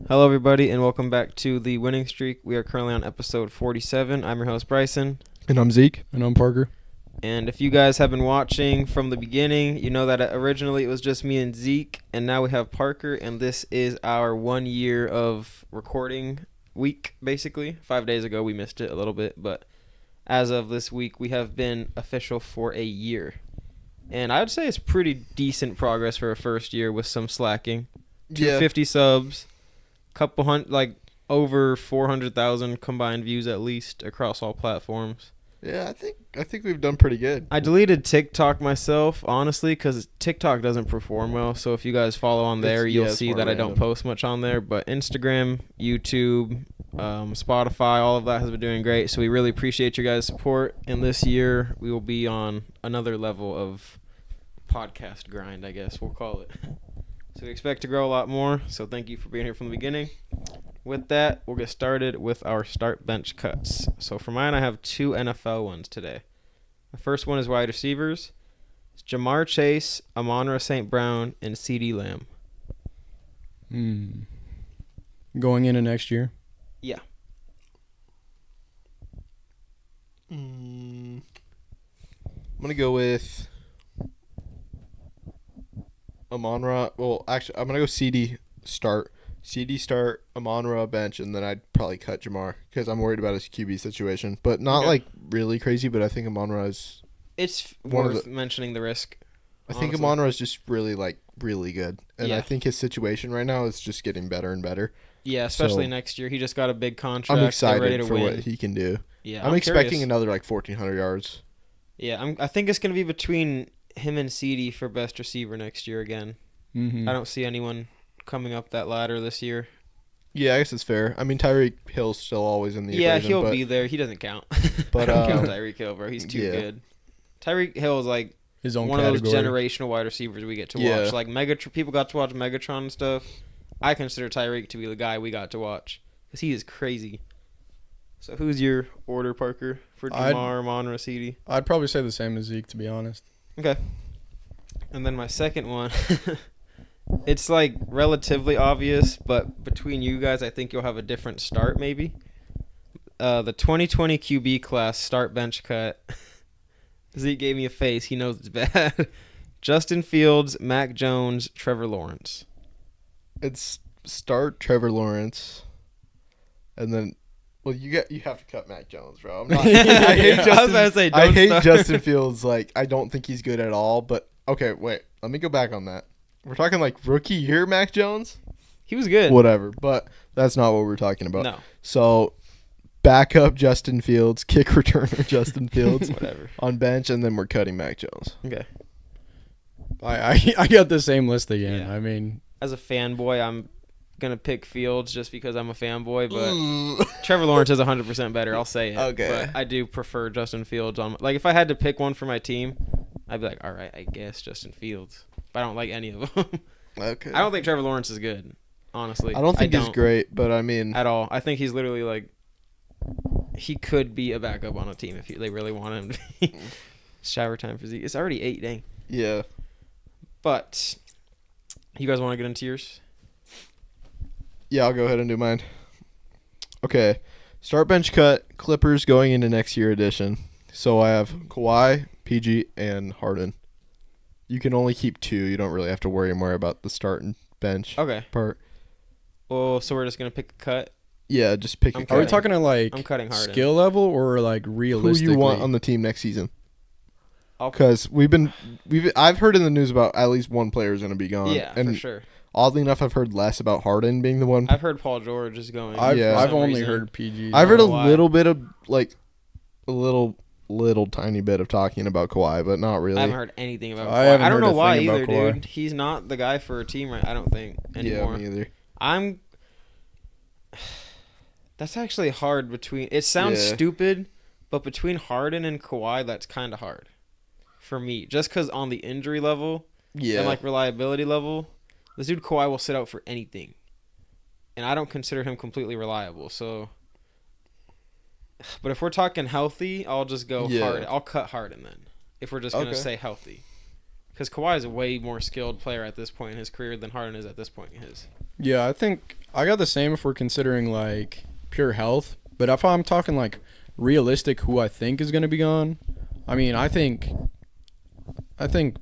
Hello, everybody, and welcome back to The Winning Streak. We are currently on episode 47. I'm your host, Bryson. And I'm Zeke. And I'm Parker. And if you guys have been watching from the beginning, you know that originally it was just me and Zeke, and now we have Parker, and this is our 1 year of recording week, basically. 5 days ago, we missed it a little bit, but as of this week, we have been official for a year. And I would say it's pretty decent progress for a first year with some slacking. 250 subs. Couple hundred, like over 400,000 combined views at least across all platforms. Yeah, I think we've done pretty good. I deleted TikTok myself, honestly, because TikTok doesn't perform well. So if you guys follow on there, you'll see that I don't post much on there. But Instagram, YouTube, Spotify, all of that has been doing great. So we really appreciate your guys' support. And this year, we will be on another level of podcast grind, I guess we'll call it. So we expect to grow a lot more, so thank you for being here from the beginning. With that, we'll get started with our start bench cuts. So for mine, I have two NFL ones today. The first one is wide receivers. It's Jamar Chase, Amon-Ra St. Brown, and CeeDee Lamb. Going into next year? Yeah. I'm going to go with Amon-Ra. Well, actually, I'm going to go CD start. CD start, Amon-Ra bench, and then I'd probably cut Jamar because I'm worried about his QB situation. But not like really crazy, but I think Amon-Ra is... It's worth mentioning the risk. I think Amon-Ra is just really good. And I think his situation right now is just getting better and better. Yeah, especially next year. He just got a big contract. I'm excited ready to for win. what he can do. Yeah, I'm expecting another 1,400 yards. Yeah, I think it's going to be between him and CD for best receiver next year again. I don't see anyone coming up that ladder this year. Yeah, I guess it's fair. I mean, Tyreek Hill's still always in the equation. Yeah, he'll be there. He doesn't count. But I don't count Tyreek Hill, bro. He's too good. Tyreek Hill is like his own one category. of those generational wide receivers we get to watch. Like people got to watch Megatron and stuff. I consider Tyreek to be the guy we got to watch because he is crazy. So who's your order, Parker, for Jamar, Amon-Ra, CeeDee? I'd probably say the same as Zeke, to be honest. Okay. And then my second one, it's like relatively obvious, but between you guys, I think you'll have a different start maybe. The 2020 QB class start bench cut. Zeke gave me a face. He knows it's bad. Justin Fields, Mac Jones, Trevor Lawrence. It's start Trevor Lawrence, and then you have to cut Mac Jones, bro. I'm not, I hate Justin. I was about to say, I hate start. Justin Fields. I don't think he's good at all. But okay, wait. Let me go back on that. We're talking rookie year Mac Jones. He was good. Whatever, but that's not what we're talking about. No. So, backup Justin Fields, kick returner Justin Fields, whatever on bench, and then we're cutting Mac Jones. Okay. I got the same list again. Yeah. I mean, as a fanboy, I'm gonna pick Fields just because I'm a fanboy, but Trevor Lawrence is 100% better. I'll say it. Okay. But I do prefer Justin Fields on. If I had to pick one for my team, I'd be like, all right, I guess Justin Fields. But I don't like any of them. Okay. I don't think Trevor Lawrence is good, honestly. I don't think he's great, but I mean... At all. I think he's literally he could be a backup on a team if they really want him to be. Shower time for Zeke. It's already 8, dang. Yeah. But, you guys want to get into yours? Yeah, I'll go ahead and do mine. Okay. Start bench cut, Clippers going into next year edition. So I have Kawhi, PG, and Harden. You can only keep 2. You don't really have to worry more about the start and bench part. Well, so we're just going to pick a cut? Yeah, just pick a cut. Are we talking I'm cutting Harden. skill level or realistically? Who you want on the team next season? Because I've heard in the news about at least one player is going to be gone. Yeah, and for sure. Oddly enough, I've heard less about Harden being the one. I've heard Paul George is going. I've only heard PG. I've heard a little bit of a little tiny bit of talking about Kawhi, but not really. I haven't heard anything about Kawhi. I don't know why either, dude. He's not the guy for a team, right? I don't think anymore. Yeah, me either. That's actually hard between. It sounds stupid, but between Harden and Kawhi, that's kind of hard for me. Just because on the injury level and reliability level, this dude Kawhi will sit out for anything, and I don't consider him completely reliable. So, but if we're talking healthy, I'll just go Harden. I'll cut Harden then. If we're just gonna say healthy, because Kawhi is a way more skilled player at this point in his career than Harden is at this point in his. Yeah, I think I got the same if we're considering like pure health. But if I'm talking like realistic, who I think is gonna be gone, I mean, I think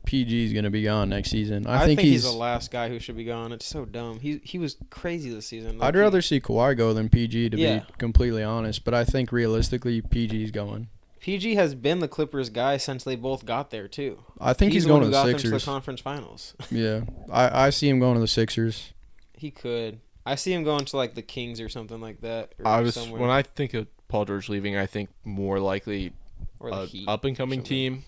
PG is gonna be gone next season. I think he's the last guy who should be gone. It's so dumb. He was crazy this season. I'd rather see Kawhi go than PG, to be completely honest. But I think realistically, PG's going. PG has been the Clippers guy since they both got there too. I think he's going to the got Sixers. Them to the conference finals. Yeah, I see him going to the Sixers. He could. I see him going to like the Kings or something like that. When I think of Paul George leaving, I think more likely up and coming team,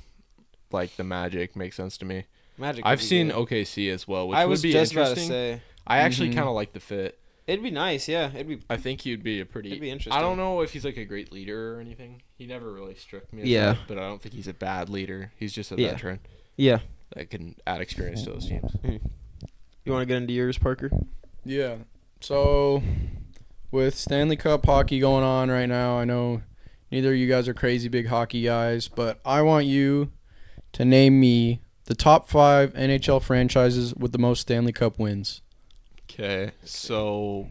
like the Magic, makes sense to me. I've seen OKC as well, which would be interesting. About to say. I actually kind of like the fit. It'd be nice, yeah. I think he'd be It'd be interesting. I don't know if he's like a great leader or anything. He never really struck me as that, but I don't think he's a bad leader. He's just a veteran. Yeah. That can add experience to those teams. Mm-hmm. You want to get into yours, Parker? Yeah. So, with Stanley Cup hockey going on right now, I know neither of you guys are crazy big hockey guys, but I want you to name me the top 5 NHL franchises with the most Stanley Cup wins. Okay, so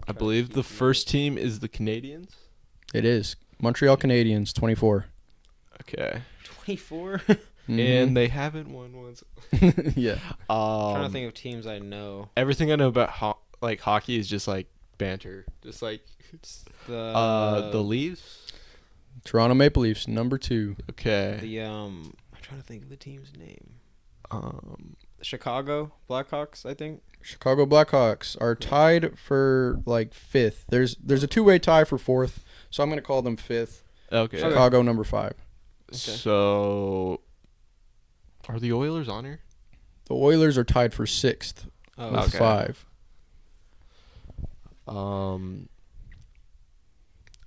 I believe the first team is the Canadiens. It is. Montreal Canadiens, 24. Okay. 24? And they haven't won once. Yeah. I'm trying to think of teams I know. Everything I know about hockey is just like banter. Just like the Leafs. Toronto Maple Leafs, number 2. Okay. I'm trying to think of the team's name. Chicago Blackhawks, I think. Chicago Blackhawks are tied for like 5th. There's a two-way tie for 4th, so I'm going to call them 5th. Okay. Chicago number 5. Okay. So are the Oilers on here? The Oilers are tied for 6th with 5.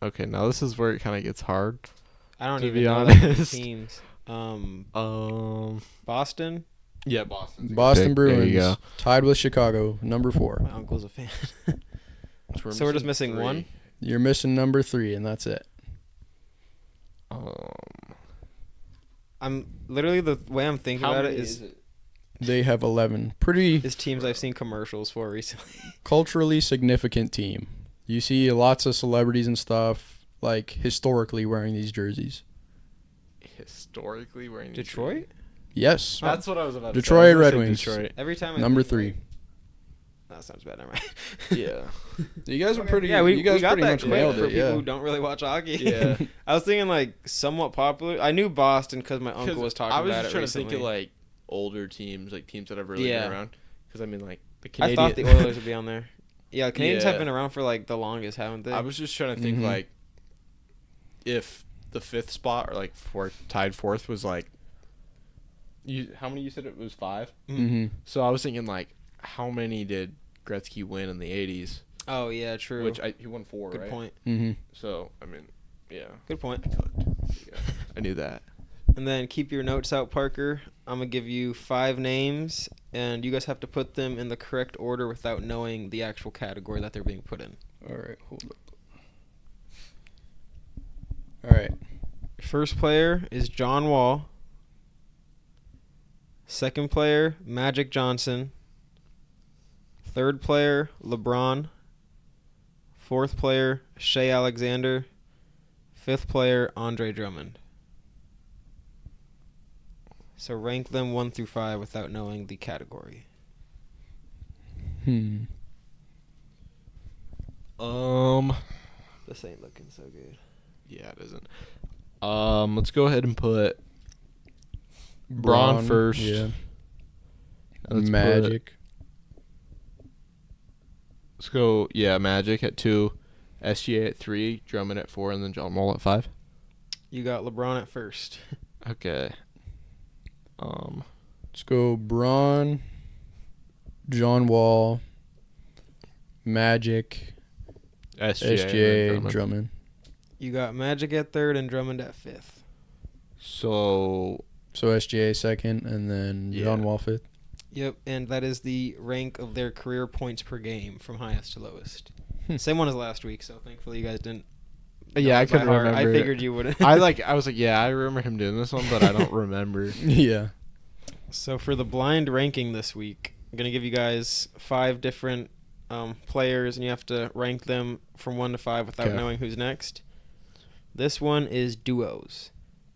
Okay, now this is where it kind of gets hard. I don't even know the teams. Boston? Yeah, Boston. Boston Bruins. There you go. Tied with Chicago, number 4. My uncle's a fan. So we're just missing 3. 1? You're missing number 3, and that's it. I'm literally, the way I'm thinking about it is they have 11. Pretty. This teams I've seen commercials for recently. Culturally significant team. You see lots of celebrities and stuff, like historically wearing these jerseys. Historically wearing Detroit? Yes. That's what I was about to say. Detroit Red Wings. Detroit. Every time number 3. That sounds bad. Never mind. Yeah. You guys were pretty. Yeah, we got pretty that much quick nailed for it. people Yeah. who don't really watch hockey. Yeah. I was thinking like somewhat popular. I knew Boston because my uncle was talking about it. I was just trying recently. to think of like older teams, like teams that have really been around. Because I mean, like the Canadiens. I thought the Oilers would be on there. Yeah, the Canadiens have been around for like the longest, haven't they? I was just trying to think like if the 5th spot or like tied 4th was like. How many you said it was 5? Mm-hmm. So I was thinking like, how many did Gretzky win in the 80s? Oh yeah, true. He won 4, Good right? Good point. Mm-hmm. So I mean, yeah. Good point. I knew that. And then keep your notes out, Parker. I'm gonna give you 5 names, and you guys have to put them in the correct order without knowing the actual category that they're being put in. All right, hold up. All right. First player is John Wall. Second player, Magic Johnson. Third player, LeBron. Fourth player, Shea Alexander. Fifth player, Andre Drummond. So rank them 1 through 5 without knowing the category. This ain't looking so good. Yeah, it isn't. Let's go ahead and put Braun first. Yeah. Magic. Let's go. Yeah, Magic at 2, SGA at 3, Drummond at 4, and then John Wall at 5. You got LeBron at first. Okay. Let's go Braun, John Wall, Magic, SGA, Drummond. You got Magic at 3rd and Drummond at 5th. So SGA 2nd and then John Wall 5th. Yep, and that is the rank of their career points per game from highest to lowest. Same one as last week, so thankfully you guys didn't. Yeah, I couldn't remember. I figured you wouldn't. I was like, yeah, I remember him doing this one, but I don't remember. Yeah. So for the blind ranking this week, I'm going to give you guys 5 different players, and you have to rank them from 1 to 5 without knowing who's next. This one is duos.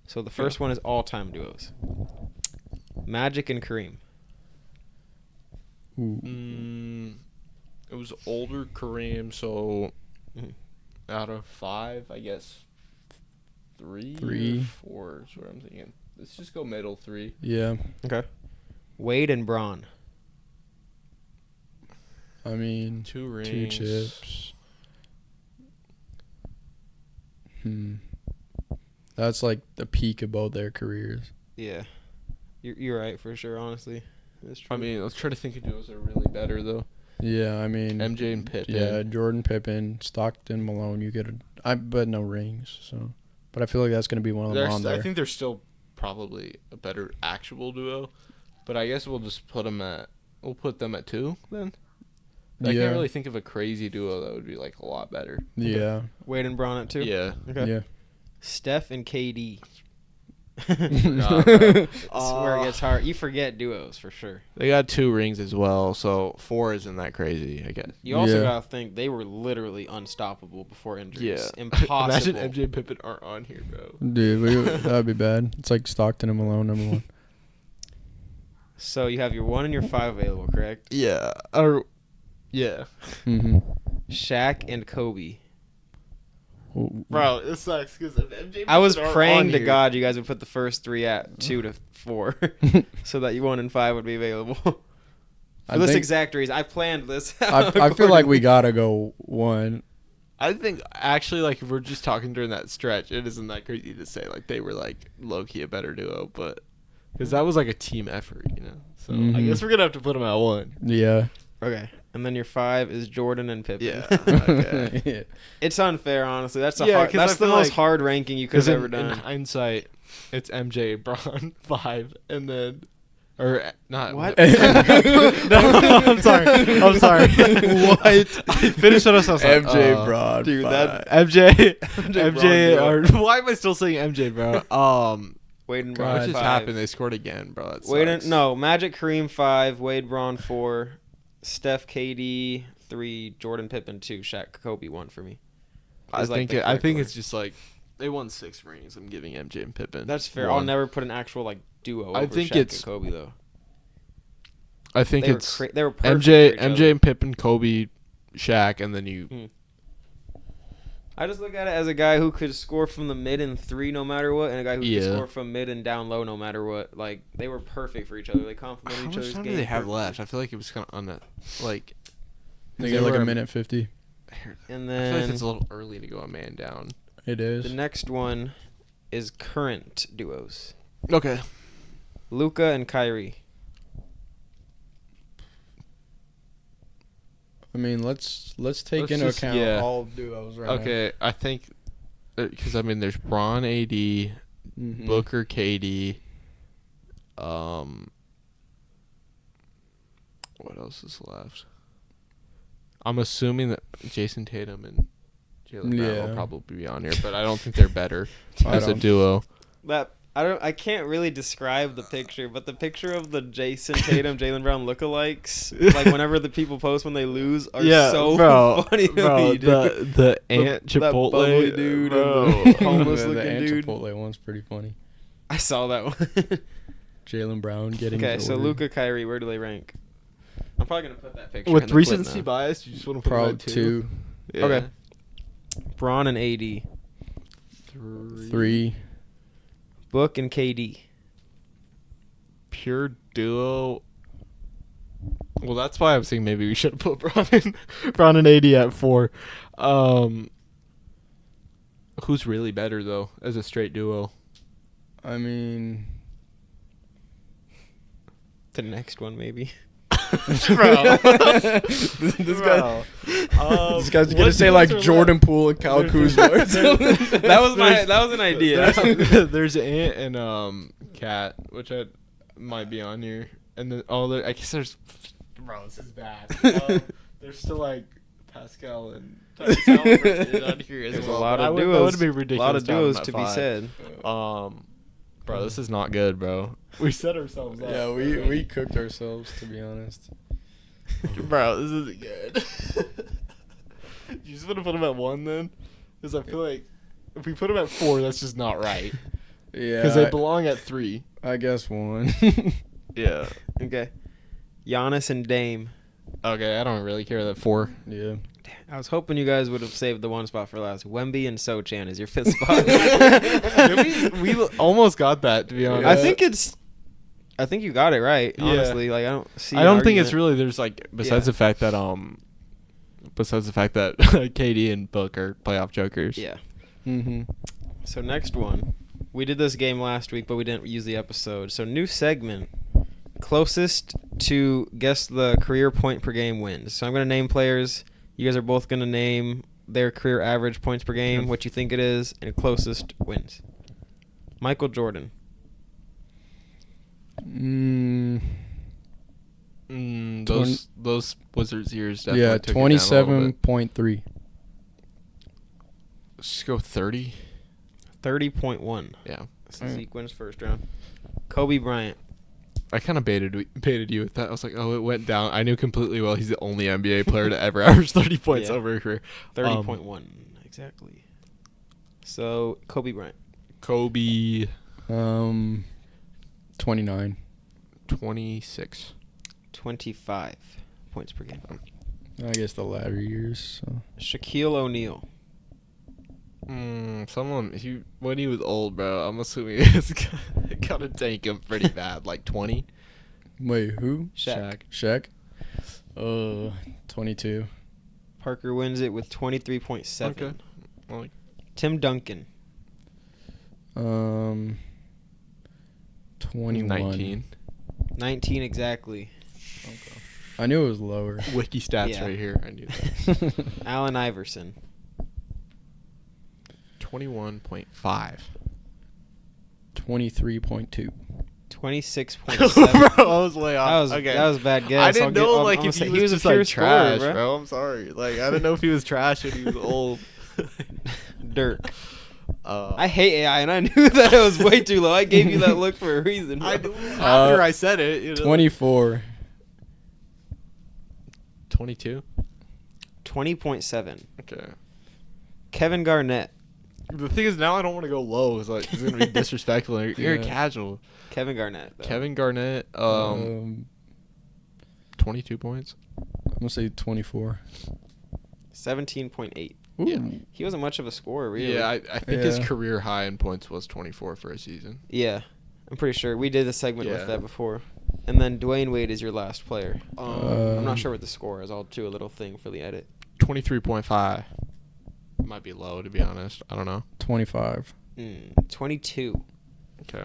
So the first one is all-time duos. Magic and Kareem. It was older Kareem, so out of 5, I guess 3 or 4 is what I'm thinking. Let's just go middle 3. Yeah. Okay. Wade and Braun. I mean, 2 rings. 2 chips. That's like the peak of both their careers. Yeah. You're right for sure, honestly. That's true. I mean, let's try to think of duos that are really better, though. Yeah, I mean, MJ and Pippen. Yeah, Jordan, Pippen, Stockton, Malone. You get but no rings. So, but I feel like that's gonna be one of them on there. I think they're still probably a better actual duo, but I guess we'll just put them at 2 then. I can't really think of a crazy duo that would be like a lot better. Yeah, Wade and Braun at 2. Yeah. Okay. Yeah. Steph and KD. Nah, It's where it gets hard. You forget duos for sure. They got 2 rings as well, so 4 isn't that crazy, I guess. You also gotta think they were literally unstoppable before injuries. Yeah. Impossible. Imagine MJ and Pippen aren't on here, bro. Dude, that'd be bad. It's like Stockton and Malone, number 1. So you have your 1 and your 5 available, correct? Yeah. Yeah. Shaq and Kobe. Bro, it sucks because MJ. I was praying to God you guys would put the first 3 at 2 to 4, so that you 1 and 5 would be available. For this exact reason, I planned this. I feel like we gotta go 1. I think actually, like, if we're just talking during that stretch, it isn't that crazy to say like they were like low key a better duo, but because that was like a team effort, you know. So I guess we're gonna have to put them at 1. Yeah. Okay. And then your 5 is Jordan and Pippen. Yeah. Okay. Yeah. It's unfair, honestly. That's the most hard ranking you could have ever done. In hindsight, it's MJ, Braun, 5, and then, or not. What? No, I'm sorry. What? Finish what I was saying. MJ, Braun, dude, 5. MJ, or why am I still saying MJ, bro? Wade and Braun. What just happened? They scored again, bro. Magic, Kareem 5, Wade, Braun 4. Steph, KD 3, Jordan, Pippen 2, Shaq, Kobe 1 for me. I think it's just like they won 6 rings. I'm giving MJ and Pippen. That's fair. 1. I'll never put an actual like duo. I over think Shaq it's and Kobe though. I think they were perfect MJ and Pippen, Kobe, Shaq, and then you. I just look at it as a guy who could score from the mid and 3 no matter what, and a guy who could score from mid and down low no matter what. Like, they were perfect for each other. They complemented each other's game. How much time do they have left? I feel like it was kind of on the, like... They got like a minute 50. And then... I feel like it's a little early to go a man down. It is. The next one is current duos. Okay. Luka and Kyrie. I mean, let's take into account all duos right now. Okay, I think because I mean, there's Braun, AD, Booker, KD. What else is left? I'm assuming that Jason Tatum and Jaylen Brown will probably be on here, but I don't think they're better as a duo. I can't really describe the picture, but the picture of the Jason Tatum, Jaylen Brown lookalikes, like whenever the people post when they lose, are so funny to me, dude. The Ant Chipotle bubbly dude, bro. And the homeless looking the Ant dude. Chipotle one's pretty funny. I saw that one. Jaylen Brown getting. Okay, so Luka, Kyrie, where do they rank? I'm probably gonna put that picture with in the recency clip bias. You just want to put it at 2. Yeah. Okay. Braun and AD. 3. Book and KD. Pure duo. Well, that's why I was saying maybe we should have put Braun and AD at 4. Who's really better though as a straight duo? I mean, the next one maybe. Bro. this guy's gonna say like Jordan Poole and Kyle Kuzma. that was an idea. There's Ant and Cat, which might be on here, and then I guess there's. Bro, this is bad. There's still like Pascal and Tyson on here as There's well. a lot of duos. That would be ridiculous. A lot of duos to be said. Bro, this is not good, bro. We set ourselves up. Yeah, we cooked ourselves, to be honest. Bro, this isn't good. You just want to put him at 1 then? Because I feel like if we put him at 4, that's just not right. Yeah. Because they belong at 3. I guess 1. Yeah. Okay. Giannis and Dame. Okay, I don't really care that 4. Yeah. I was hoping you guys would have saved the one spot for last. Wemby and Sochan is your 5th spot. we almost got that, to be honest. I think you got it right. Yeah. Honestly, like I don't see. I don't think it's really. There's like besides Yeah. the fact that KD and Book are playoff jokers. Yeah. Mm-hmm. So next one, we did this game last week, but we didn't use the episode. So new segment, closest to guess the career point per game wins. So I'm gonna name players. You guys are both gonna name their career average points per game, what you think it is, and closest wins. Michael Jordan. Those Wizards years definitely Yeah, took it down a little bit. 27.3. Let's go 30. 30.1. Yeah. So Zeke wins first round. Kobe Bryant. I kind of baited you with that. I was like, oh, it went down. I knew completely well he's the only NBA player to ever average 30 points over a career. 30.1. Exactly. So, Kobe Bryant. Kobe. 29. 26. 25 points per game. I guess the latter years. So. Shaquille O'Neal. When he was old, bro, I'm assuming it's gotta tank him pretty bad. Like 20. Wait, who? Shaq. 22. Parker wins it with 23.7. Okay. Well, Tim Duncan. 21. 19. 19 exactly. Okay. I knew it was lower. Wiki stats right here. I knew that. Allen Iverson. 21.5. 23.2. 26.7. Bro, I was way off. That was a bad guess. I didn't know if he was just a pure like trash, scorer, bro. I'm sorry. Like I didn't know if he was trash when he was old. Dirk. I hate AI, and I knew that it was way too low. I gave you that look for a reason. After I said it, you know. 24. 22. 20.7. Okay. Kevin Garnett. The thing is, now I don't want to go low. It's like it's gonna be disrespectful. And you're casual. Kevin Garnett. Though. Kevin Garnett. 22 points. I'm gonna say 24. 17.8. Yeah. He wasn't much of a scorer, really. Yeah, I think his career high in points was 24 for a season. Yeah, I'm pretty sure. We did a segment with that before. And then Dwayne Wade is your last player. I'm not sure what the score is. I'll do a little thing for the edit. 23.5. Might be low, to be honest. I don't know. 25. 22. Okay.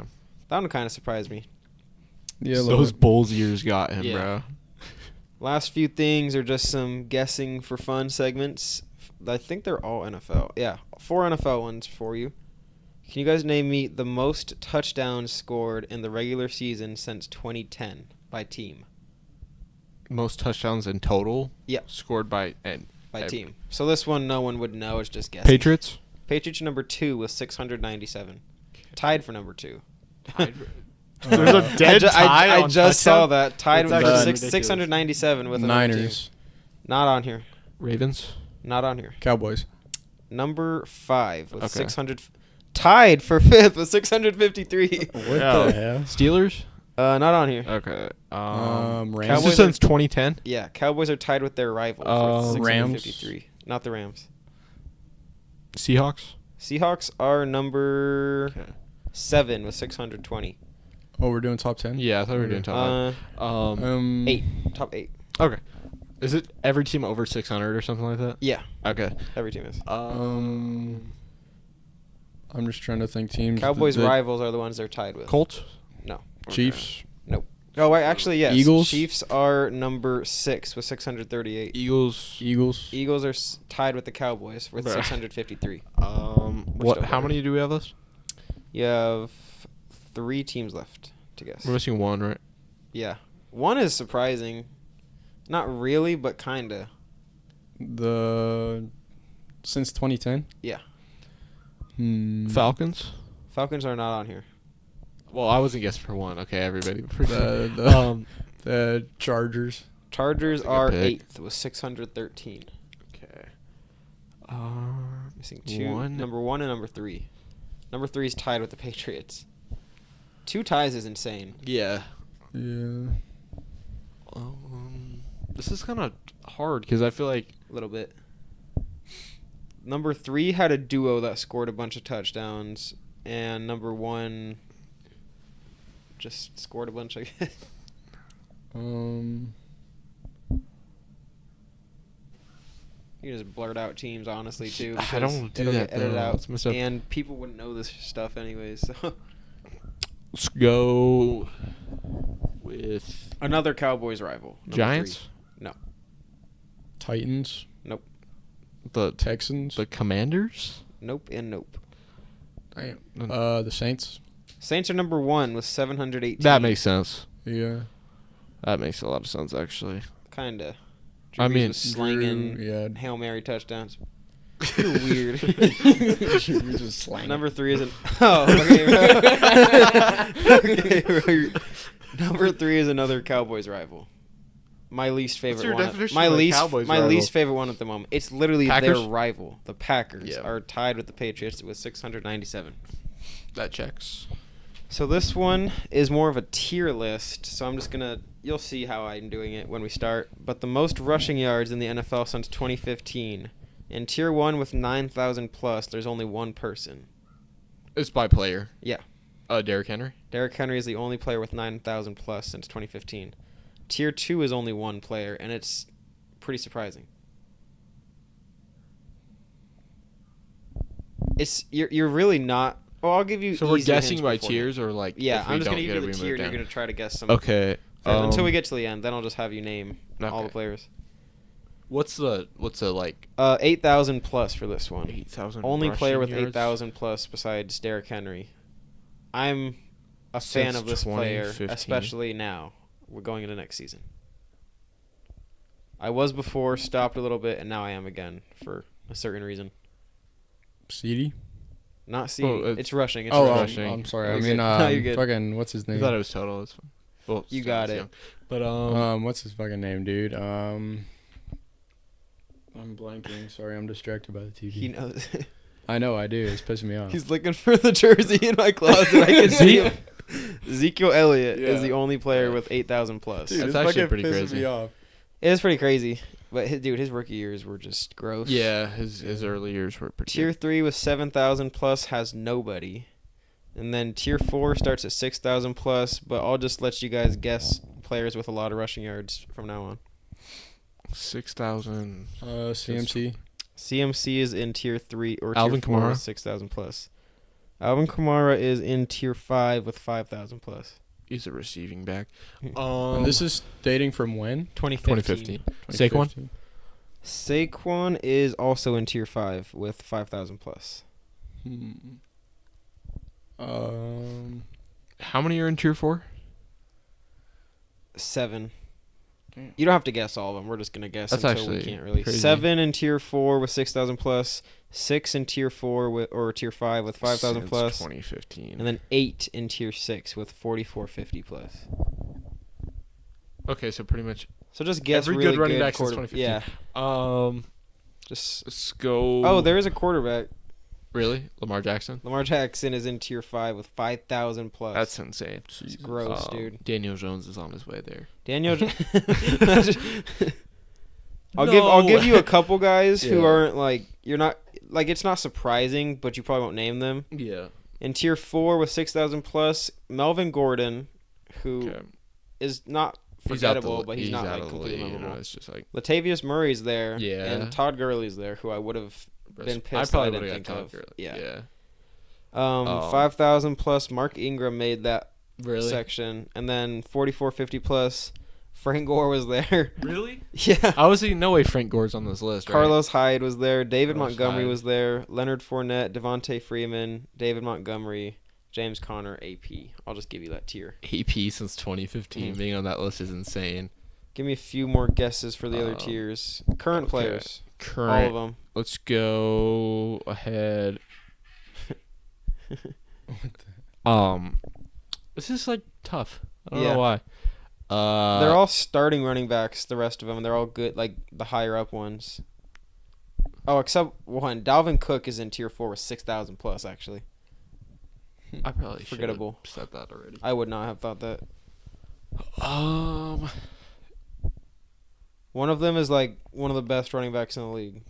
That one kind of surprised me. Yeah, those Bulls years got him, bro. Last few things are just some guessing for fun segments. I think they're all NFL. Yeah, 4 NFL ones for you. Can you guys name me the most touchdowns scored in the regular season since 2010 by team? Most touchdowns in total? Yeah. Scored by team. So this one no one would know. It's just guessing. Patriots? Patriots number 2 with 697. Tied for number 2. There's a dead tie I just saw that. Tied with 697 with a Niners. Not on here. Ravens? Not on here. Cowboys. Number 5 with 600. Tied for 5th with 653. What the hell? Steelers? Not on here. Okay. Rams. Cowboys since 2010? Yeah, Cowboys are tied with their rival for 653. Rams. Not the Rams. Seahawks? Seahawks are number 7 with 620. Oh, we're doing top 10? Yeah, I thought we were doing top 10. 8. Top 8. Okay. Is it every team over 600 or something like that? Yeah. Okay. Every team is. I'm just trying to think teams. Cowboys' rivals are the ones they're tied with. Colts? No. Chiefs? Nope. Oh, wait, actually, yes. Eagles? Chiefs are number 6 with 638. Eagles are tied with the Cowboys with 653. How many do we have left? You have 3 teams left to guess. We're missing 1, right? Yeah. 1 is surprising. Not really, but kinda. Since 2010? Yeah. Falcons? Falcons are not on here. Well, I wasn't guessing for 1. Okay, everybody. The Chargers. Chargers are 8th with 613. Okay. Missing 2. Number 1 and number 3. Number 3 is tied with the Patriots. 2 ties is insane. Yeah. Yeah. This is kind of hard because I feel like a little bit. Number 3 had a duo that scored a bunch of touchdowns, and number 1 just scored a bunch, I guess. You can just blurt out teams, honestly, too. I don't do that, edit out, and people wouldn't know this stuff anyways. So let's go with another Cowboys rival. Giants? 3. No. Titans? Nope. The Texans? The Commanders? Nope and nope. Damn. The Saints? Saints are number 1 with 718. That makes sense. Yeah. That makes a lot of sense, actually. Kinda. I mean, slinging Hail Mary touchdowns. You're weird. We're just slanging. Number 3 is okay, bro. Number 3 is another Cowboys rival. My least favorite one. My least favorite one at the moment. It's literally Packers? their rival. The Packers are tied with the Patriots with 697. That checks. So this one is more of a tier list. So I'm just gonna. You'll see how I'm doing it when we start. But the most rushing yards in the NFL since 2015. In tier 1 with 9,000 plus, there's only one person. It's by player. Yeah. Derrick Henry. Derrick Henry is the only player with 9,000 plus since 2015. Tier 2 is only one player, and it's pretty surprising. You're really not. Well, I'll give you. So we're guessing by tiers, or like. Yeah, I'm just gonna give you the tier, and you're gonna try to guess some. Okay. Until we get to the end, then I'll just have you name all the players. What's the like? 8,000 plus for this one. 8,000. Only player with 8,000 plus besides Derrick Henry. I'm a fan of this player, especially now. We're going into next season. I was before, stopped a little bit, and now I am again for a certain reason. CD? Not CD. It's rushing. It's rushing. I'm sorry. I mean, no, you're good. Fucking, what's his name? I thought it was total. It's fine. Well, you got it. But what's his fucking name, dude? I'm blanking. Sorry, I'm distracted by the TV. He knows. I know, I do. It's pissing me off. He's looking for the jersey in my closet. I can see him. Ezekiel Elliott is the only player with 8,000 plus. Dude, that's actually pretty crazy. Me off. It is pretty crazy. But, his rookie years were just gross. Yeah, his early years were pretty Tier 3 with 7,000 plus has nobody. And then Tier 4 starts at 6,000 plus, but I'll just let you guys guess players with a lot of rushing yards from now on. 6,000. CMC. CMC is in Tier 3 or Alvin Tier 4 Kamara. with 6,000 plus. Alvin Kamara is in Tier 5 with 5,000 plus. He's a receiving back. And this is dating from when? 2015. Saquon is also in Tier 5 with 5,000 plus. How many are in Tier 4? 7. You don't have to guess all of them. We're just gonna guess. That's until actually we can't really. crazy. 7 in Tier 4 with 6,000 plus. 6 in Tier 4 or Tier 5 with 5,000 plus. 2015. And then 8 in Tier 6 with 4,450 plus. Okay, so pretty much. So just guess every really good running back since 2015. Yeah. Just let's go. Oh, there is a quarterback. Really? Lamar Jackson? Lamar Jackson is in Tier 5 with 5,000 plus. That's insane. It's gross, dude. Daniel Jones is on his way there. I'll give you a couple guys who aren't like you're not like it's not surprising, but you probably won't name them. Yeah. In Tier 4 with 6,000 plus, Melvin Gordon, who is not forgettable, but he's not like completely memorable. It's just like Latavius Murray's there, yeah, and Todd Gurley's there, who I would have been pissed. I probably would have got Todd Gurley. Yeah. 5,000 plus. Mark Ingram made that section, and then 4,450 plus. Frank Gore was there. Really? Yeah. I was thinking, no way Frank Gore's on this list. Carlos Hyde was there. David Montgomery was there. Leonard Fournette, Devontae Freeman, David Montgomery, James Conner, AP. I'll just give you that tier. AP since 2015 being on that list is insane. Give me a few more guesses for the other tiers. Current players. All of them. Let's go ahead. This is like tough. I don't know why. They're all starting running backs. The rest of them, they're all good, like the higher up ones. Oh, except one. Dalvin Cook is in tier 4 with 6,000 plus. Actually, I probably forgettable. Should have said that already. I would not have thought that. One of them is like one of the best running backs in the league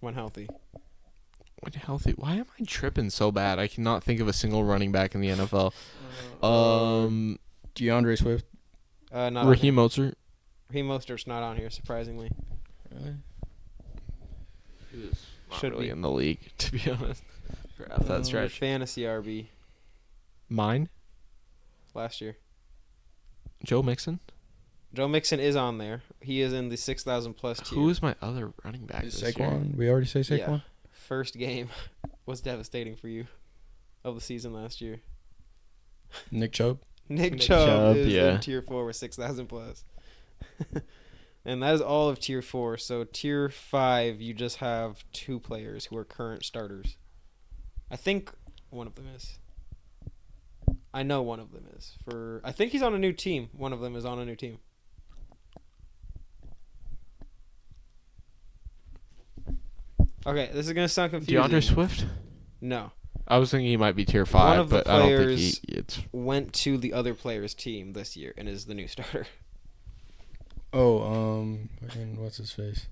when healthy. When healthy? Why am I tripping so bad? I cannot think of a single running back in the NFL. DeAndre Swift. Not Raheem Mostert. Raheem Mostert's not on here, surprisingly. Really? Should be in the league, to be honest. After that stretch. Fantasy RB. Mine? Last year. Joe Mixon? Joe Mixon is on there. He is in the 6,000 plus tier. Who is my other running back this year? Saquon? We already say Saquon? Yeah. First game was devastating for you of the season last year. Nick Chubb? Nick Chubb is in tier 4 with 6,000 plus. And that is all of tier 4. So tier 5, you just have 2 players who are current starters. I think one of them is. I know one of them is. I think he's on a new team. One of them is on a new team. Okay, this is going to sound confusing. DeAndre Swift? No. I was thinking he might be tier 5, but I don't think it's went to the other player's team this year and is the new starter. Oh, what's his face?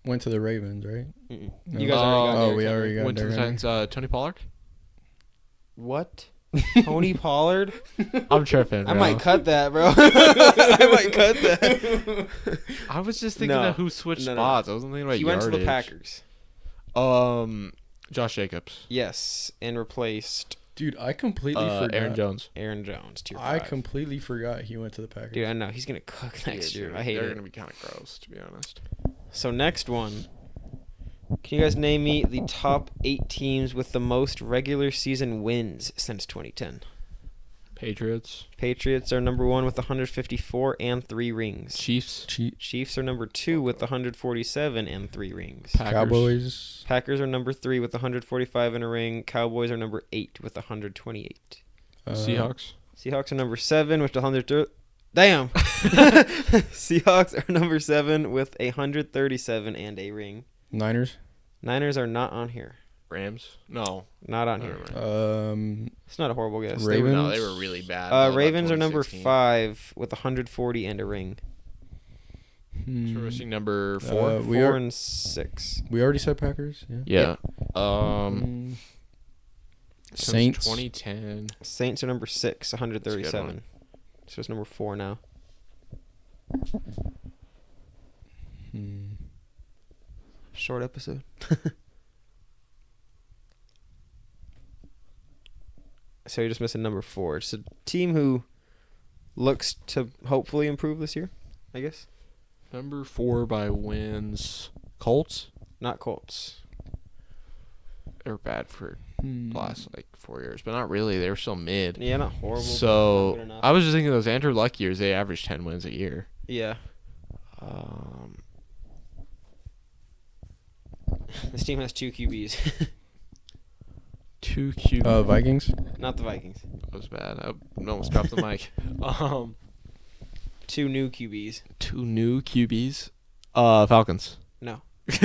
Went to the Ravens, right? No. You guys already got we already got went to the Titans. Tony Pollard? What? Tony Pollard? I'm tripping, bro. I might cut that, bro. I might cut that. I was just thinking of who switched spots. I wasn't thinking about yardage. He went to the Packers. Josh Jacobs. Yes, and replaced... Dude, I completely forgot. Aaron Jones, tier 5. I completely forgot he went to the Packers. Dude, I know. He's going to cook next year. I hate it. They're going to be kind of gross, to be honest. So next one. Can you guys name me the top 8 teams with the most regular season wins since 2010? Patriots are number 1 with 154 and 3 rings. Chiefs are number 2 with 147 and 3 rings. Packers are number 3 with 145 and a ring. Cowboys are number 8 with 128. Seahawks are number 7 with 100. Damn. Seahawks are number 7 with 137 and a ring. Niners are not on here. Rams? No. Not on here. It's not a horrible guess. Ravens? They were really bad. Ravens are number 5 with 140 and a ring. So we're seeing number 4? 4 and 6. We already said Packers? Yeah. Saints. 2010. Saints are number 6, 137. So it's number 4 now. Short episode. So you're just missing number 4. It's a team who looks to hopefully improve this year, I guess. Number 4 by wins. Colts? Not Colts. They were bad for the last 4 years, but not really. They were still mid. Yeah, not horrible. So I was just thinking those Andrew Luck years, they averaged 10 wins a year. Yeah. This team has 2 QBs. 2 QBs. Vikings? Not the Vikings. That was bad. I almost dropped the mic. 2 new QBs. 2 new QBs. Falcons. No.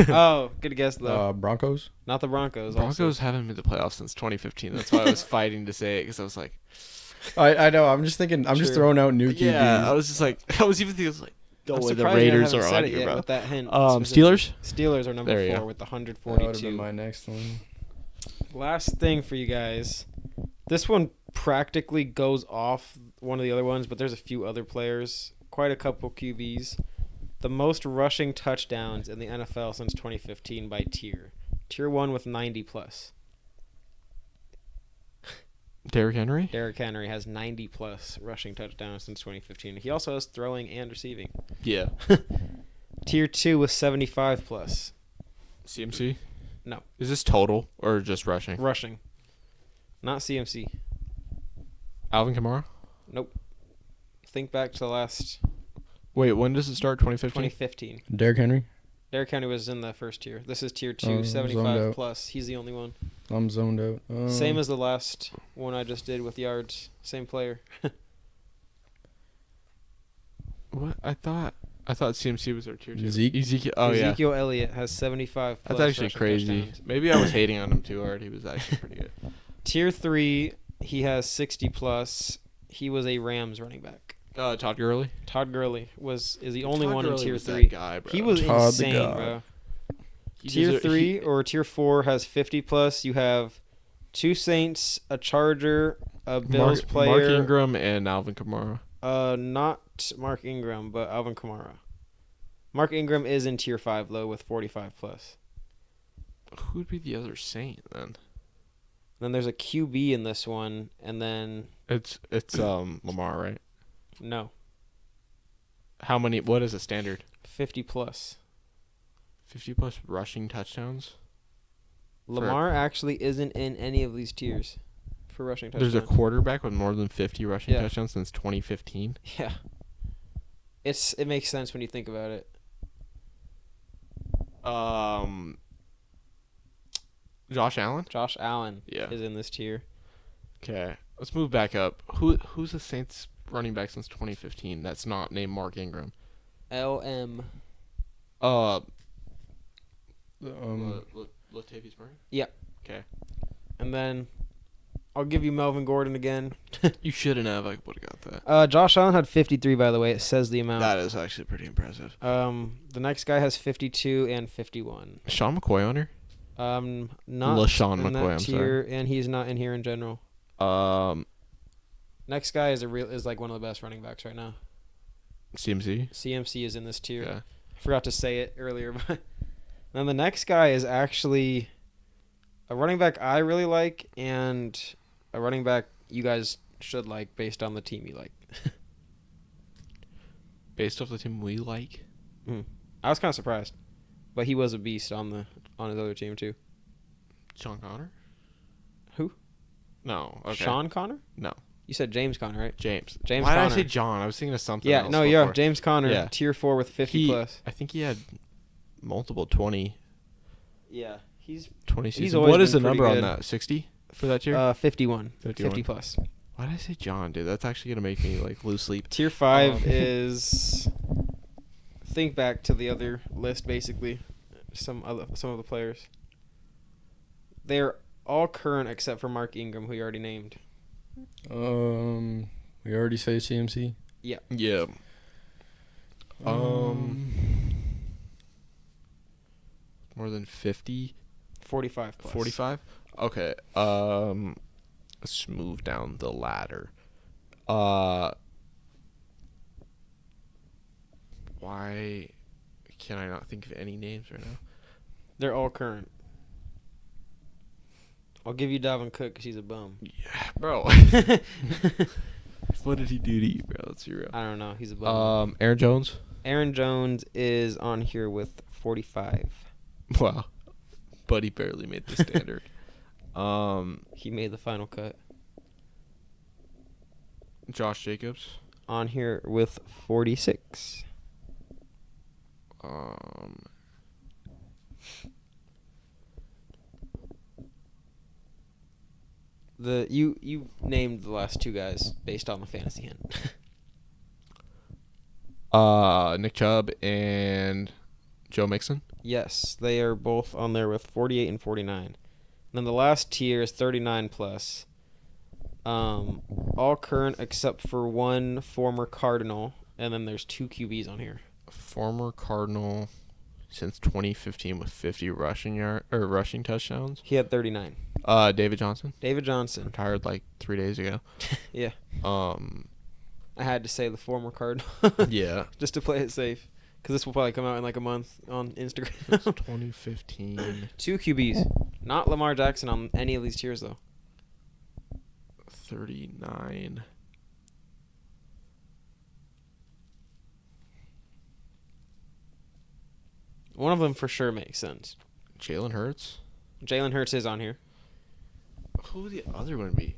Oh, good guess though. Broncos? Not the Broncos. Broncos haven't made the playoffs since 2015. That's why I was fighting to say it, because I was like, I know. I'm just thinking. I'm just throwing out new QBs. Yeah, I was just like, I was even thinking like, the Raiders are on here, bro. With that hint, Steelers. Steelers are number 4 with 142. That would have been my next one. Last thing for you guys. This one practically goes off one of the other ones, but there's a few other players. Quite a couple QBs. The most rushing touchdowns in the NFL since 2015 by tier. Tier 1 with 90 plus. Derrick Henry? Derrick Henry has 90 plus rushing touchdowns since 2015. He also has throwing and receiving. Yeah. Tier 2 with 75 plus. CMC? No. Is this total or just rushing? Rushing. Not CMC. Alvin Kamara? Nope. Think back to the last... Wait, when does it start? 2015? 2015. Derrick Henry? Derrick Henry was in the first tier. This is tier 2, 75 plus. He's the only one. I'm zoned out. Same as the last one I just did with yards. Same player. What? I thought CMC was our tier 2. Ezekiel. Oh, yeah. Ezekiel Elliott has 75 plus. That's actually crazy. Touchdowns. Maybe I was hating on him too hard. He was actually pretty good. Tier 3, he has 60 plus. He was a Rams running back. Todd Gurley. Todd Gurley is the only Todd one Gurley in tier was 3. That guy, bro. He was Todd insane, bro. Tier 3 or tier 4 has 50 plus. You have 2 Saints, a Charger, a Bills player. Mark Ingram and Alvin Kamara. Not Mark Ingram, but Alvin Kamara. Mark Ingram is in tier 5 though with 45 plus. Who would be the other Saint then? Then there's a QB in this one, and then it's Lamar, right? No. How many? What is a standard? 50 plus. 50 plus rushing touchdowns. Lamar actually isn't in any of these tiers for rushing touchdowns. There's a quarterback with more than 50 rushing touchdowns since 2015. Yeah. It makes sense when you think about it. Josh Allen? Josh Allen is in this tier. Okay. Let's move back up. Who's the Saints running back since 2015 that's not named Mark Ingram? LM. Latavius Murray? Yeah. Okay. And then I'll give you Melvin Gordon again. You shouldn't have. I would have got that. Josh Allen had 53, by the way. It says the amount. That is actually pretty impressive. The next guy has 52 and 51. Sean McCoy on here? Not LaShawn in McCoy, that tier, and he's not in here in general. Next guy is like one of the best running backs right now. CMC? CMC is in this tier. Yeah. I forgot to say it earlier, but then the next guy is actually a running back I really like and a running back you guys should like based on the team you like. Based off the team we like? I was kind of surprised, but he was a beast on his other team too. Sean Connor? Who? No. Okay. Sean Connor? No. You said James Conner, right? James. Why Why did I say John? I was thinking of something else. Yeah, no, before. James Conner, tier 4 with 50 plus. I think he had multiple 20. Yeah, he's 20 seasons. What is the number on that? 60 for that tier? 51. 50 plus. Why did I say John, dude? That's actually gonna make me like lose sleep. Tier 5 is. Think back to the other list, basically. Some of the players. They're all current except for Mark Ingram, who you already named. We already say CMC. Yeah. Yeah. More than 50. 45 plus. 45. Okay. Let's move down the ladder. Why can I not think of any names right now? They're all current. I'll give you Dalvin Cook because he's a bum. Yeah, bro. What did he do to you, bro? Let's be real. I don't know. He's a bum. Aaron Jones? Aaron Jones is on here with 45. Wow. But he barely made the standard. He made the final cut. Josh Jacobs? On here with 46. You named the last two guys based on the fantasy hint. Nick Chubb and Joe Mixon? Yes, they are both on there with 48 and 49. And then the last tier is 39 plus. All current except for one former Cardinal, and then there's 2 QBs on here. Former Cardinal since 2015 with 50 rushing touchdowns. He had 39. David Johnson. David Johnson retired like 3 days ago. Yeah. I had to say the former Cardinal. Yeah. Just to play it safe, because this will probably come out in like a month on Instagram. It's 2015. 2 QBs, not Lamar Jackson on any of these tiers though. 39. One of them for sure makes sense. Jalen Hurts? Jalen Hurts is on here. Who would the other one be?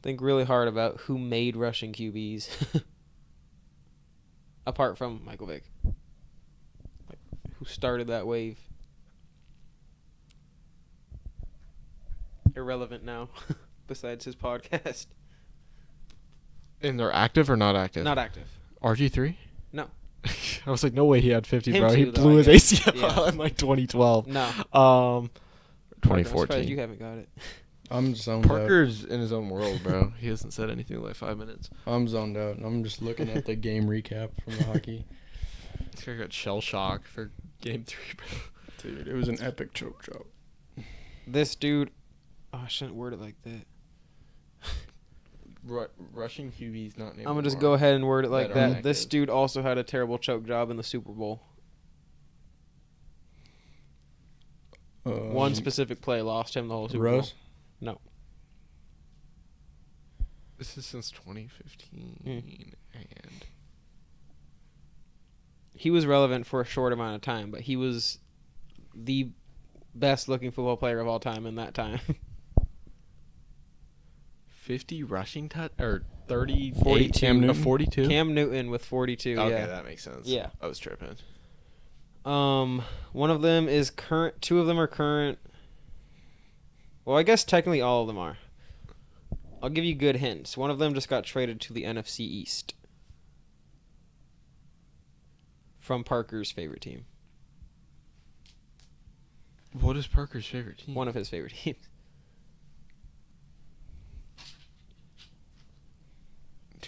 Think really hard about who made rushing QBs. Apart from Michael Vick. started that wave. Irrelevant now, besides his podcast. And they're active or not active? Not active. RG3? No. I was like, no way he had 50, Him bro. too, He though, blew his ACL in like 2012. No. 2014. You haven't got it. I'm zoned out. Parker's in his own world, bro. He hasn't said anything in like 5 minutes. I'm zoned out. I'm just looking at the game recap from the hockey. This guy got shell shock for game 3, bro. Dude, it was an epic choke job. This dude... Oh, I shouldn't word it like that. Rushing QB's not named. I'm going to just go ahead and word it like that. This dude also had a terrible choke job in the Super Bowl. One specific play lost him the whole Super Bowl. No. This is since 2015. And he was relevant for a short amount of time, but he was the best looking football player of all time in that time. 50 rushing or 30, 42. Cam Newton? 42? Cam Newton with 42. Okay, yeah. That makes sense. Yeah. I was tripping. One of them is current. Two of them are current. Well, I guess technically all of them are. I'll give you good hints. One of them just got traded to the NFC East from Parker's favorite team. What is Parker's favorite team? One of his favorite teams.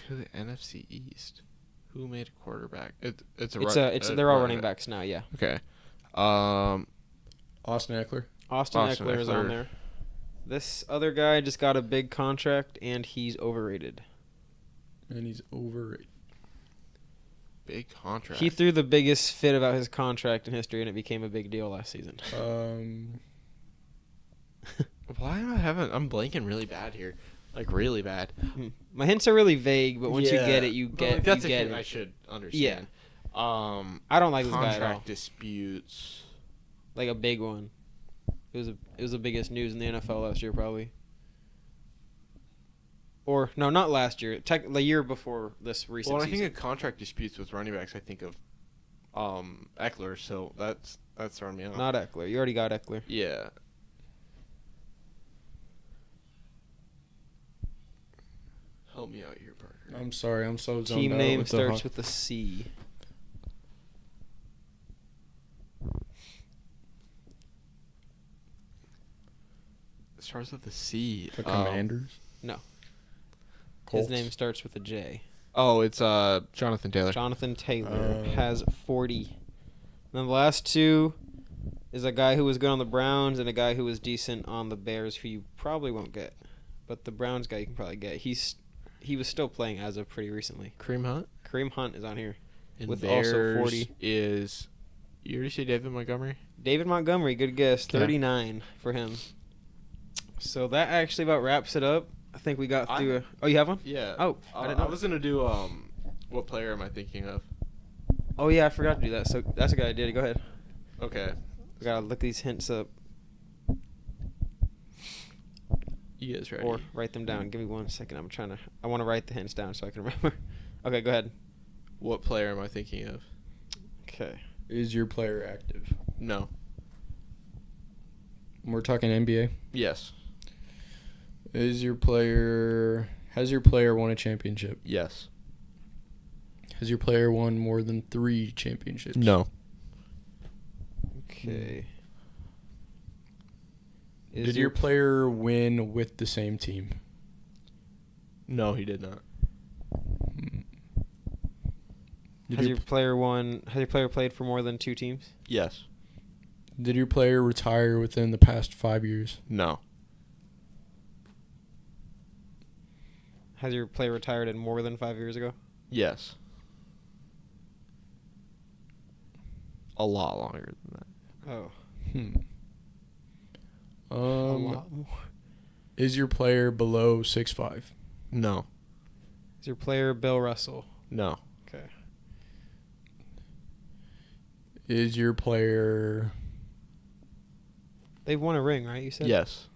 To the NFC East. Who made a quarterback? They're all running backs now. Yeah. Okay. Austin Eckler. Austin Eckler is on there. This other guy just got a big contract and he's overrated. Big contract. He threw the biggest fit about his contract in history and it became a big deal last season. Why am I having? I'm blanking really bad here. Like really bad. My hints are really vague, but once you get it, you get. That's you a get hint it. I should understand. Yeah. I don't like this guy at all. Contract disputes. Like a big one. It was the biggest news in the NFL last year, probably. Or no, not last year. The year before this recent. Well, I season. think of contract disputes with running backs. I think of Eckler. So that's throwing me off. Not Eckler. You already got Eckler. Yeah. Help me out here, Parker. I'm sorry, I'm so zoned Team out. name starts with a C. It starts with a C. The Commanders? No. Colts? His name starts with a J. Oh, it's Jonathan Taylor. Jonathan Taylor has 40. And then the last two is a guy who was good on the Browns and a guy who was decent on the Bears, who you probably won't get. But the Browns guy you can probably get. He was still playing as of pretty recently. Kareem Hunt? Kareem Hunt is on here. And with Bears also 40. Is... You already say David Montgomery? David Montgomery, good guess. 39 for him. So that actually about wraps it up. I think we got through. Oh, you have one? Yeah. Oh, I didn't know. I was going to do, what player am I thinking of? Oh, yeah, I forgot to do that. So that's a good idea. Go ahead. Okay. We got to look these hints up. You guys ready? Or write them down. Give me 1 second. I want to write the hints down so I can remember. Okay, go ahead. What player am I thinking of? Okay. Is your player active? No. We're talking NBA? Yes. Has your player won a championship? Yes. Has your player won more than 3 championships? No. Okay. Did your player win with the same team? No, he did not. Has your player played for more than 2 teams? Yes. Did your player retire within the past 5 years? No. Has your player retired in more than 5 years ago? Yes. A lot longer than that. Oh. A lot more. Is your player below 6'5"? No. Is your player Bill Russell? No. Okay. Is your player... They've won a ring, right? You said? Yes.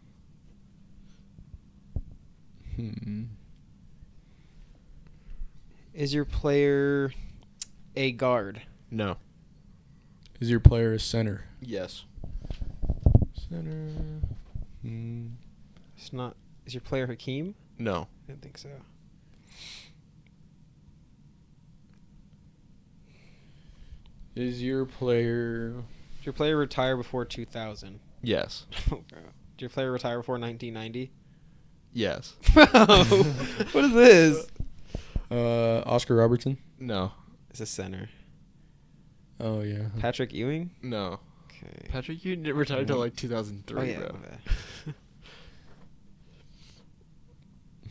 Is your player a guard? No. Is your player a center? Yes. Center. It's not. Is your player Hakeem? No. I didn't think so. Is your player... Did your player retire before 2000? Yes. Oh, bro. Did your player retire before 1990? Yes. What is this? Oscar Robertson? No. It's a center. Oh, yeah. Patrick Ewing? No. Okay. Patrick Ewing didn't retire until like 2003, oh, yeah, bro.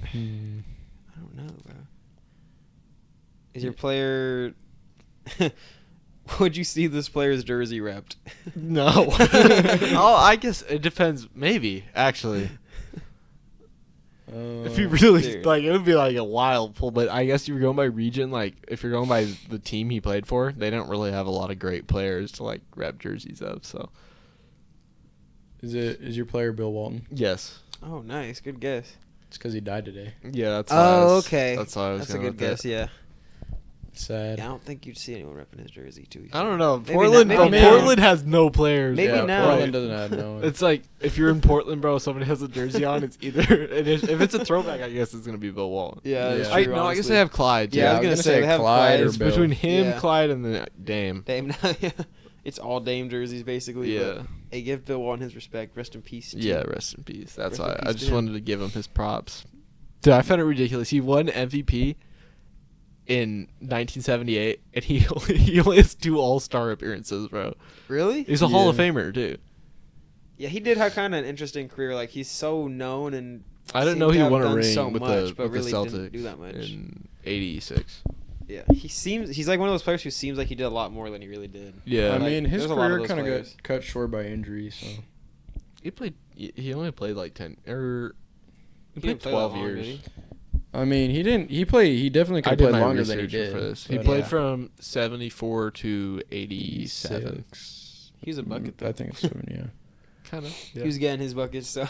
I don't know, bro. Is your player... Would you see this player's jersey repped? No. Oh, I guess it depends. Maybe, actually. If you really like, it would be like a wild pull. But I guess you were going by region. Like, if you're going by the team he played for, they don't really have a lot of great players to like rep jerseys of. So, is your player Bill Walton? Yes. Oh, nice. Good guess. It's because he died today. Yeah, that's. Okay. That's why I was. That's a good guess. Yeah. Sad. Yeah, I don't think you'd see anyone repping his jersey too. I don't know. Maybe Portland, not, maybe Portland has no players. Maybe now. Portland doesn't have no. It's like if you're in Portland, bro, somebody has a jersey on. It's either if it's a throwback, I guess it's gonna be Bill Walton. Yeah, yeah. I guess they have Clyde. Yeah, I was gonna say they have Clyde. or It's Bill. between him, Yeah. Clyde, and then Dame. Dame. Yeah. It's all Dame jerseys basically. Yeah. But, hey, give Bill Walton his respect. Rest in peace. Too. Yeah, rest in peace. That's Rest in why peace I to just him. wanted to give him his props. Dude, I found it ridiculous. He won MVP in 1978, and he only has 2 All-Star appearances, bro. Really? He's a Hall of Famer, too. Yeah, he did have kind of an interesting career. Like he's so known and. I didn't seemed know to he have won a done ring so with much, the but with really the Celtics didn't do that much. in '86. Yeah, he's like one of those players who seems like he did a lot more than he really did. Yeah, I Like, mean, his there's a lot of career those kind of players. got cut short by injury, so. he only played like 10 or he didn't played play that 12 long, years. did he? I mean, he didn't. He definitely could I have did played my longer than he research did. for this. He but- played Yeah. from 74 to 87. He's a bucket though. I think it's 7, yeah. Kind of. He was getting his buckets, so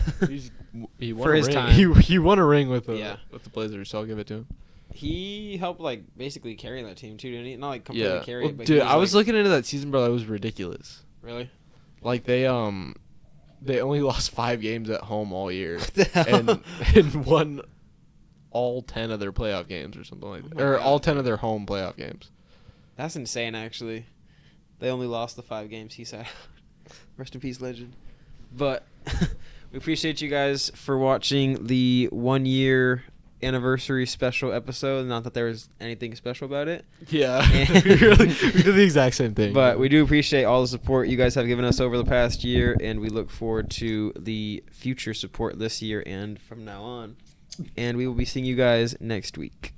He won For a his ring. time. He won a ring with the Yeah. Blazers, so I'll give it to him. he helped like basically carry that team too, didn't he? Not like completely Yeah, carry well, it, but dude, he I was like, looking into that season, bro. That was ridiculous. really. Like they only lost 5 games at home all year, What the hell? and won all 10 of their playoff games or something like that, Oh my or God. all 10 of their home playoff games. That's insane, actually. They only lost the 5 games. He said, "Rest in peace, legend." But we appreciate you guys for watching the 1-year anniversary special episode. Not that there was anything special about it. Yeah, we did the exact same thing. But we do appreciate all the support you guys have given us over the past year, and we look forward to the future support this year and from now on. And we will be seeing you guys next week.